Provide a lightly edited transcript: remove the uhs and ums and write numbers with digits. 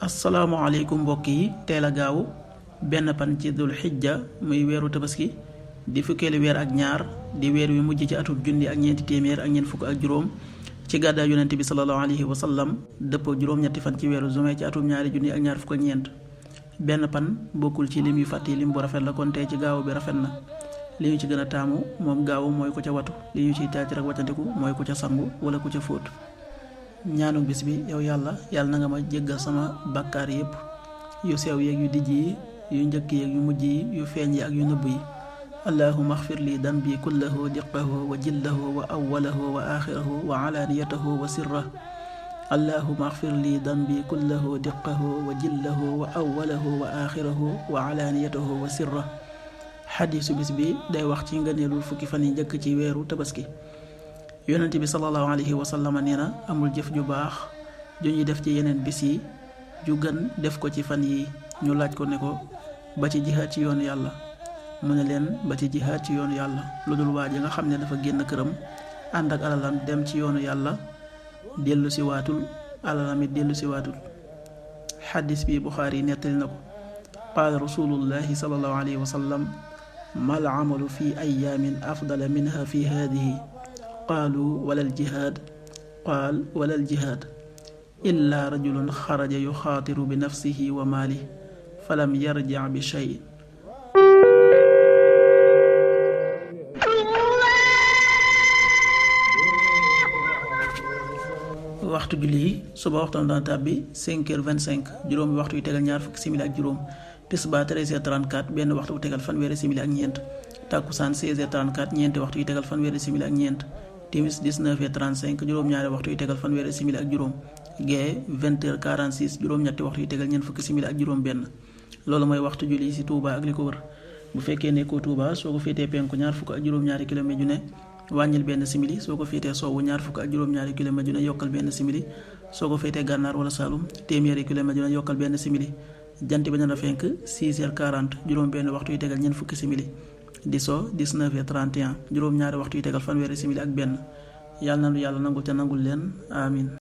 asalaamaaleykum mbokk yi teel a gaaw benn pan ci dul xijja muy weeru tabaski di fukkeelu weer ak ñaar di weer wi mujj ci atum junni ak ñeenti téeméer ak ñeent fukk ak juróom ci gàddaay yonent bi sallallahu alayhi wa sallam dëppoo juróom-ñetti fan ci weeru juin ci atum ñaari junni ak ñaar fukk ak ñeent. benn pan bokkul ci lim yu fàtte lim bu rafet la kon tey ci gaaw bi rafet na li ñu ci gën a taamu moom gaaw mooy ku ca watu li ñu ciy taac rek waccandiku mooy ku ca sangu wala ku ca fóot. ñaanu bis bi yow yàlla na nga ma jéggal sama bàkkaar yépp yu sew yeeg yu dijj yi yu njëkk yeeg yu mujj yi yu feeñ yi ak yu nëbb yi. allahumma axfir li dambi kullahu diqahu wa jillahu wa awwalahu wa axirahu wa alaaniyatahu wa sirrahu. allahumma axfir li dambi kullahu diqahu wa jillahu wa awwalahu wa axirahu wa alaaniyatahu wa sirrahu. xadiisu bis bi day wax ci ngëneelul fukki fan yi njëkk ci weeru tabaski. yonent bi sallallahu alayhi wa sallam nee na amul jëf ju baax ju ñuy def ci yeneen bis yi ju gën def ko ci fan yi. ñu laaj ko ne ko ba ci jihaad ci yoonu yàlla mu ne leen ba ci jihaad ci yoonu yàlla lu dul waa ji nga xam ne dafa génn këram ànd ak alalam dem ci yoonu yàlla dellu si waatul alalam it dellu si waatul. xadis bi Buxaari nettali na ko qaala rasulullahi sallallahu alayhi wa sallam mal amalu fi ayaamin afdala minha fi haadihi qaalu walal jihaad qaal walal jihaad illaa rajulun xaraja yuxaatiru bi nafsihi wa maalihi falam yarjic bi shay. waxtu julli yi suba waxtaan dana tàbbi 5h25 juróomi waxtu yu tegal ñaar fukki simili ak juróom. tisbaar 13h34 benn waxtu bu tegal fanweeri simili ak ñeent. takkusaan 16h34 ñeenti waxtu yu tegal fanweeri simili ak ñeent. timis 19h35 juróom-ñaari waxtu yu tegal fanweeri simili ak juróom. gee 20h46 juróom-ñetti waxtu yu tegal ñeent fukki simili ak juróom benn. loolu mooy waxtu julli ci Touba ak li ko wër. bu fekkee nekkoo Touba soo ko féetee penku ñaar fukk ak juróom-ñaari kilomètre ju ne wàññil benn simili soo ko féetee sowwu ñaar fukk ak juróom-ñaari kilomètre ju ne yokkal benn simili soo ko féetee gànnaar wala Saalum téeméeri kilomètre ju ne yokkal benn simili. jant bi dana fenk 6h40 juróom benn waxtu yu tegal ñeent fukki simili di so 19h31 juróom-ñaari waxtu yu tegal fanweeri simili ak benn. yàlla na lu yàlla nangul te nangul leen amin.